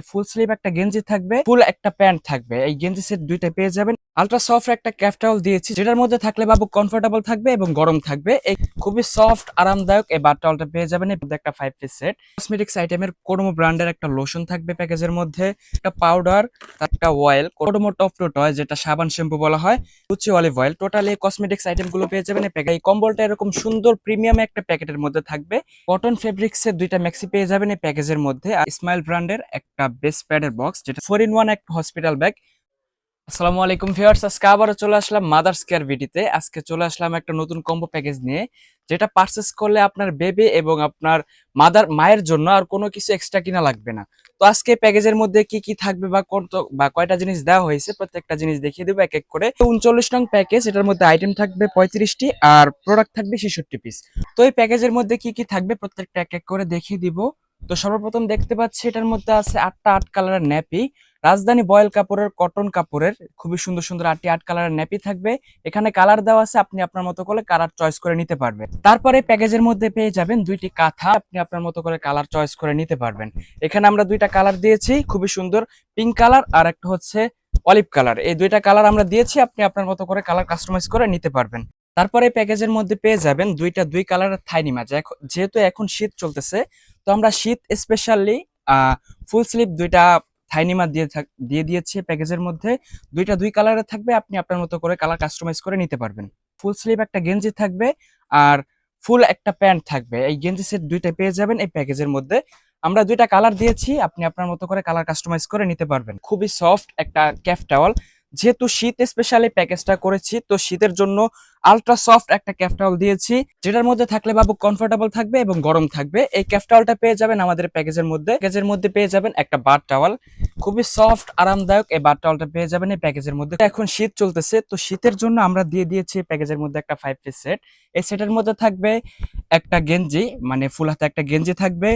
Full sleeve একটা গেঞ্জি থাকবে, ফুল একটা প্যান্ট থাকবে। এই গেঞ্জি সেট দুইটা পেয়ে যাবেন। আলট্রা সফট একটা ক্যাফ টাওয়াল দিয়েছি, যেটার মধ্যে থাকলে বাবু কমফোর্টেবল থাকবে এবং গরম থাকবে। এই খুবই সফট আরামদায়ক এই বাথ টাওয়ালটা পেয়ে যাবেন। এর মধ্যে একটা 5 পিস সেট। কসমেটিক্স আইটেমের কোডোমো ব্র্যান্ডের একটা লোশন থাকবে প্যাকেজের মধ্যে, একটা পাউডার, একটা oil, Kodomo top two toy যেটা সাবান শ্যাম্পু বলা হয়, রুচি olive oil. Totally cosmetics item গুলো পেয়ে যাবেন এই প্যাকেজ। এই কম্বলটা এরকম সুন্দর প্রিমিয়াম একটা প্যাকেটের মধ্যে থাকবে। কটন ফেব্রিক্স এর দুইটা ম্যাক্সি পেয়ে যাবেন এই প্যাকেজের মধ্যে। আর স্মাইল ব্র্যান্ডের একটা বেস্ট প্যাডের বক্স, যেটা 4 in 1 একটা হসপিটাল ব্যাগ। আসসালামু আলাইকুম ভিউয়ার্স, আজকে আবারও চলে আসলাম মাদার্স কেয়ার ভিডিওতে। আজকে চলে আসলাম একটা নতুন কম্বো প্যাকেজ নিয়ে, যেটা পারচেস করলে আপনার বেবি এবং আপনার মায়ের জন্য আর কোনো কিছু এক্সট্রা কিনা লাগবে না। তো আজকে প্যাকেজের মধ্যে কি কি থাকবে বা কয়টা জিনিস দেওয়া হয়েছে প্রত্যেকটা জিনিস দেখিয়ে দেবো এক এক করে। 39 নং প্যাকেজ, এটার মধ্যে আইটেম থাকবে 35টি আর প্রোডাক্ট থাকবে 66 পিস। তো এই প্যাকেজের মধ্যে কি কি থাকবে প্রত্যেকটা এক এক করে দেখিয়ে দিব। তো সর্বপ্রথম দেখতে পাচ্ছি এটার মধ্যে আছে 8টা 8 কালারের ন্যাপি, রাজধানী বয়েল কাপড়ের, কটন কাপড়ের খুবই সুন্দর সুন্দর 8টি 8 কালারের ন্যাপি থাকবে। এখানে কালার দেওয়া আছে, আপনি আপনার মতো করে কালার চয়েস করে নিতে পারবেন। তারপরে প্যাকেজের মধ্যে পেয়ে যাবেন 2টি কাঁথা, আপনি আপনার মতো করে কালার চয়েস করে নিতে পারবেন। এখানে আমরা 2টা কালার দিয়েছি, খুবই সুন্দর পিঙ্ক কালার আর একটা হচ্ছে অলিভ কালার। এই 2টা কালার আমরা দিয়েছি, আপনি আপনার মতো করে কালার কাস্টমাইজ করে নিতে পারবেন। তারপরে প্যাকেজের মধ্যে পেয়ে যাবেন 2 কালারের থাইনি মাছ। যেহেতু এখন শীত চলতেছে, তো আমরা শীত স্পেশালি ফুল স্লিভ 2টা থাইনিমা দিয়ে দিয়েছে প্যাকেজের মধ্যে। 2 কালারের থাকবে, আপনি আপনার মতো করে কালার কাস্টমাইজ করে নিতে পারবেন। ফুল স্লিভ একটা গেঞ্জি থাকবে আর ফুল একটা প্যান্ট থাকবে। এই গেঞ্জি সেট 2টা পেয়ে যাবেন এই প্যাকেজের মধ্যে। আমরা 2টা কালার দিয়েছি, আপনি আপনার মতো করে কালার কাস্টমাইজ করে নিতে পারবেন। খুবই সফট একটা ক্যাফ টাওয়াল, যেহেতু শীত স্পেশালি প্যাকেজটা করেছি, তো শীতের জন্য আলট্রা সফট একটা ক্যাফ টাওয়াল দিয়েছি, যেটার মধ্যে থাকলে বাবু কমফোর্টেবল থাকবে এবং গরম থাকবে। এই ক্যাফ টাওয়ালটা পেয়ে যাবেন আমাদের প্যাকেজের মধ্যে পেয়ে যাবেন একটা বাথ টাওয়াল, খুবই সফট আরামদায়ক এই বাথ টাওয়ালটা পেয়ে যাবেন এই প্যাকেজের মধ্যে। এখন শীত চলতেছে, তো শীতের জন্য আমরা দিয়ে দিয়েছি প্যাকেজের মধ্যে একটা 5 পিস সেট। এই সেটের মধ্যে থাকবে একটা গেঞ্জি, মানে ফুল হাতে একটা গেঞ্জি থাকবে,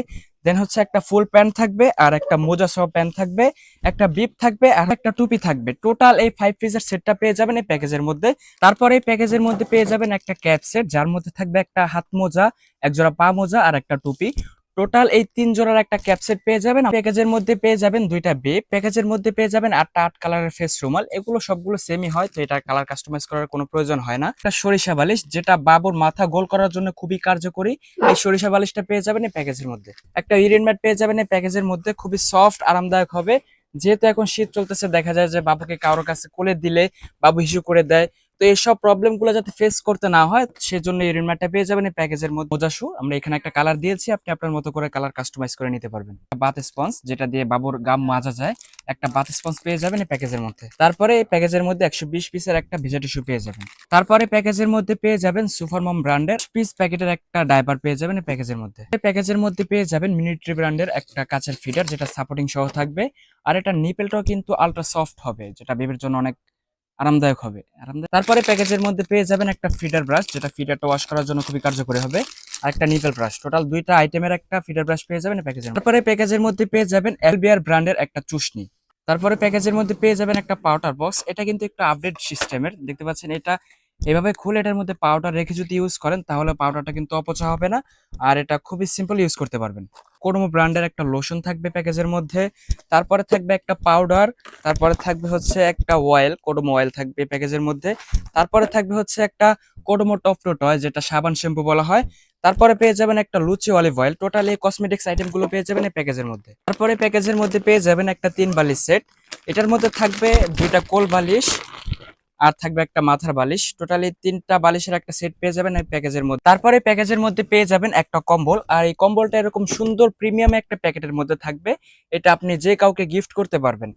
দেন হচ্ছে একটা ফুল প্যান্ট থাকবে আর একটা মোজা সহ প্যান্ট থাকবে, একটা বিপ থাকবে আর একটা টুপি থাকবে। টোটাল এই 5 পিসের সেটটা পেয়ে যাবেন এই প্যাকেজের মধ্যে। তারপরে এই প্যাকেজের মধ্যে পেয়ে যাবেন একটা ক্যাপ সেট, যার মধ্যে থাকবে একটা হাত মোজা, এক জোড়া পা মোজা আর একটা টুপি। টোটাল এই 3 জোড়ার একটা ক্যাপ সেট পেয়ে যাবেন। প্যাকেজের মধ্যে পেয়ে যাবেন 2টা বেব, প্যাকেজের মধ্যে পেয়ে যাবেন 8টা 8 কালারের ফেস রুমাল। এগুলো সবগুলো সেমই হয়, তো এটা কালার কাস্টমাইজ করার কোনো প্রয়োজন হয় না। একটা সরিষা বালিশ, যেটা বাবুর মাথা গোল করার জন্য খুবই কার্যকরী। এই সরিষা বালিশটা পেয়ে যাবেন এই প্যাকেজের মধ্যে। একটা ইউরিন ম্যাট পেয়ে যাবেন এই প্যাকেজের মধ্যে, খুবই সফট আরামদায়ক হবে। যেহেতু এখন শীত চলতেছে, দেখা যায় যে বাবুকে কারোর কাছে কোলে দিলে বাবু হিসু করে দেয়। তো এইসব প্রবলেম গুলো যাতে ফেস করতে না হয়, সেজন্য ইউরিন ম্যাটটা পেয়ে যাবেন এই প্যাকেজের মধ্যে। মোজা শু আমরা এখানে একটা কালার দিয়েছি, আপনি আপনার মতো করে কালার কাস্টমাইজ করে নিতে পারবেন। বাথ স্পঞ্জ, যেটা দিয়ে বাবুর গাম মাজা যায়, একটা বাথ স্পঞ্জ পেয়ে যাবেন এই প্যাকেজের মধ্যে। তারপরে এই প্যাকেজের মধ্যে 120 পিসের একটা ভিজা টিস্যু পেয়ে যাবেন। তারপরে প্যাকেজের মধ্যে পেয়ে যাবেন সুপারমম ব্র্যান্ডের পিস প্যাকেটের একটা ডাইপার পেয়ে যাবেন এই প্যাকেজের মধ্যে। এই প্যাকেজের মধ্যে পেয়ে যাবেন মিলিটারি ব্র্যান্ডের একটা কাচের ফিডার, যেটা সাপোর্টিং সহ থাকবে। আর এটা নিপেলটাও কিন্তু আলট্রা সফট হবে, যেটা বেবির জন্য অনেক আরামদায়ক হবে। তারপরে প্যাকেজের মধ্যে পেয়ে যাবেন একটা ফিডার ব্রাশ, যেটা ফিডারটা ওয়াশ করার জন্য খুবই কার্যকরী হবে, আর একটা নিপেল ব্রাশ। টোটাল 2টা আইটেমের একটা ফিডার ব্রাশ পেয়ে যাবেন প্যাকেজের। তারপরে প্যাকেজের মধ্যে পেয়ে যাবেন এলবিআর ব্র্যান্ডের একটা চুষনি। তারপরে প্যাকেজের মধ্যে পেয়ে যাবেন একটা পাউডার বক্স। এটা কিন্তু একটা আপডেট সিস্টেমের, দেখতে পাচ্ছেন। এটা এভাবে খুলে এটার মধ্যে পাউডার রেখে যদি ইউজ করেন, তাহলে পাউডারটা কিন্তু অপচয় হবে না, আর এটা খুবই সিম্পল ইউজ করতে পারবেন। কোডোমো ব্র্যান্ডের একটা লোশন থাকবে প্যাকেজের মধ্যে। তারপরে থাকবে একটা পাউডার, তারপরে থাকবে হচ্ছে একটা অয়েল, কোডোমো অয়েল থাকবে প্যাকেজের মধ্যে। তারপরে থাকবে হচ্ছে একটা কোডোমো টপ টু টয়, যেটা সাবান শ্যাম্পু বলা হয়। তারপরে পেয়ে যাবেন একটা লুচি অলিভ অয়েল। টোটাল এই কসমেটিক্স আইটেম গুলো পেয়ে যাবেন এই প্যাকেজের মধ্যে। তারপরে প্যাকেজের মধ্যে পেয়ে যাবেন একটা 3 বালিশ সেট। এটার মধ্যে থাকবে 2টা কোল বালিশ আর থাকবে একটা মাথার বালিশ। টোটালি 3টা বালিশের একটা সেট পেয়ে যাবেন এই প্যাকেজের মধ্যে। তারপরে প্যাকেজের মধ্যে পেয়ে যাবেন একটা কম্বল, আর এই কম্বলটা এরকম সুন্দর প্রিমিয়াম একটা প্যাকেটের মধ্যে থাকবে। এটা আপনি যে কাউকে গিফট করতে পারবেন।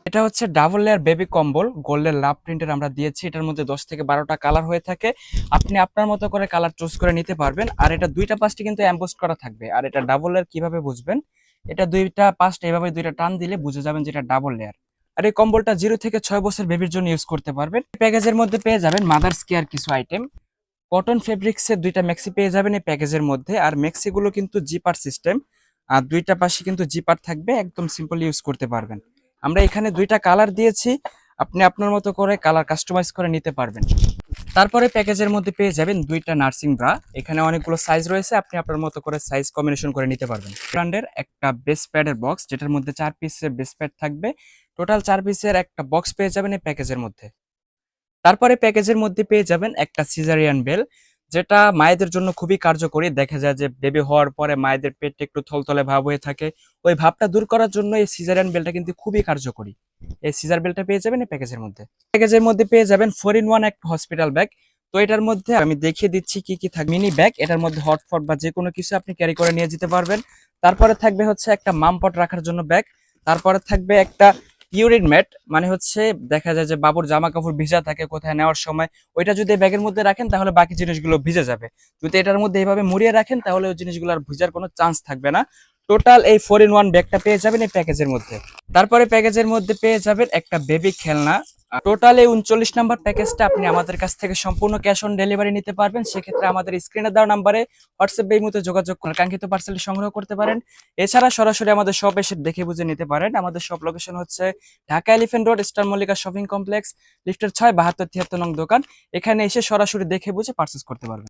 এটা হচ্ছে ডাবল লেয়ার বেবি কম্বল, গোল্ডের লাভ প্রিন্টের আমরা দিয়েছি। এটার মধ্যে 10 থেকে 12টা কালার হয়ে থাকে, আপনি আপনার মতো করে কালার চুজ করে নিতে পারবেন। আর এটা 2টা পাশটি কিন্তু এমবোস করা থাকবে। আর এটা ডাবল লেয়ার কিভাবে বুঝবেন, এটা 2টা পাশটা এভাবে 2টা টান দিলে বুঝে যাবেন যে এটা ডাবল লেয়ার। আর এই কম্বলটা 0 থেকে 6 বছর বেবির জন্য ইউজ করতে পারবেন। প্যাকেজের মধ্যে পেয়ে যাবেন মাদার্স কেয়ার কিছু আইটেম, কটন ফেব্রিক্সের 2টা ম্যাক্সি পেয়ে যাবেন এই প্যাকেজের মধ্যে। আর ম্যাক্সি গুলো কিন্তু জিপার সিস্টেম, আর 2টা পাশে কিন্তু জিপার থাকবে, একদম সিম্পল ইউজ করতে পারবেন। আমরা এখানে 2টা কালার দিয়েছি, আপনি আপনার মতো করে কালার কাস্টমাইজ করে নিতে পারবেন। তারপরে প্যাকেজের মধ্যে পেয়ে যাবেন দুইটা নার্সিং ব্রা। এখানে অনেকগুলো সাইজ রয়েছে, আপনি আপনার মতো করে সাইজ কম্বিনেশন করে নিতে পারবেন। ব্র্যান্ডের একটা বেস প্যাডের বক্স, যেটার মধ্যে 4 পিসের বেস প্যাড থাকবে। টোটাল 4 পিসের একটা বক্স পেয়ে যাবেন এই প্যাকেজের মধ্যে। তারপরে প্যাকেজের মধ্যে পেয়ে যাবেন একটা সিজারিয়ান বেল, যেটা মায়েদের জন্য খুবই কার্যকরী। দেখা যায় যে বেবি হওয়ার পরে মায়েদের পেটটা একটু থলথলে ভাব হয়ে থাকে, ওই ভাবটা দূর করার জন্য এই সিজারিয়ান বেলটা কিন্তু খুবই কার্যকরী। এই সিজার বেলটা পেয়ে যাবেন এই প্যাকেজের মধ্যে। প্যাকেজের মধ্যে পেয়ে যাবেন 4-in-1 একটা হসপিটাল ব্যাগ। তো এটার মধ্যে আমি দেখিয়ে দিচ্ছি কি কি থাকবে। মিনি ব্যাগ, এটার মধ্যে হটপট বা যে কোনো কিছু আপনি ক্যারি করে নিয়ে যেতে পারবেন। তারপরে থাকবে হচ্ছে একটা মামপট রাখার জন্য ব্যাগ। তারপরে থাকবে একটা ইউরিন ম্যাট, মানে হচ্ছে দেখা যায় যে বাবুর জামা কাপড় ভিজা থাকে কোথায় নেওয়ার সময়, ওইটা যদি ব্যাগের মধ্যে রাখেন তাহলে বাকি জিনিসগুলো ভিজে যাবে। যদি এটার মধ্যে এইভাবে মুড়িয়ে রাখেন তাহলে ওই জিনিসগুলো আর ভিজার কোনো চান্স থাকবে না। টোটাল এই 4-in-1 ব্যাগটা পেয়ে যাবেন এই প্যাকেজের মধ্যে। তারপরে প্যাকেজের মধ্যে পেয়ে যাবেন একটা বেবি খেলনা। টোটাল এই 39 নাম্বার প্যাকেজটা আপনি আমাদের কাছ থেকে সম্পূর্ণ ক্যাশ অন ডেলিভারি নিতে পারবেন। সেক্ষেত্রে আমাদের স্ক্রিনে দেওয়া নাম্বারে হোয়াটসঅ্যাপ এই মুহূর্তে যোগাযোগ করে কাঙ্ক্ষিত পার্সেলটি সংগ্রহ করতে পারেন। এছাড়া সরাসরি আমাদের শপ এসে দেখে বুঝে নিতে পারেন। আমাদের শপ লোকেশন হচ্ছে Dhaka elephant road, star Mallika shopping complex, লিফটের 6, 72 73 নং দোকান। এখানে এসে সরাসরি দেখে বুঝে পার্চেস করতে পারবেন।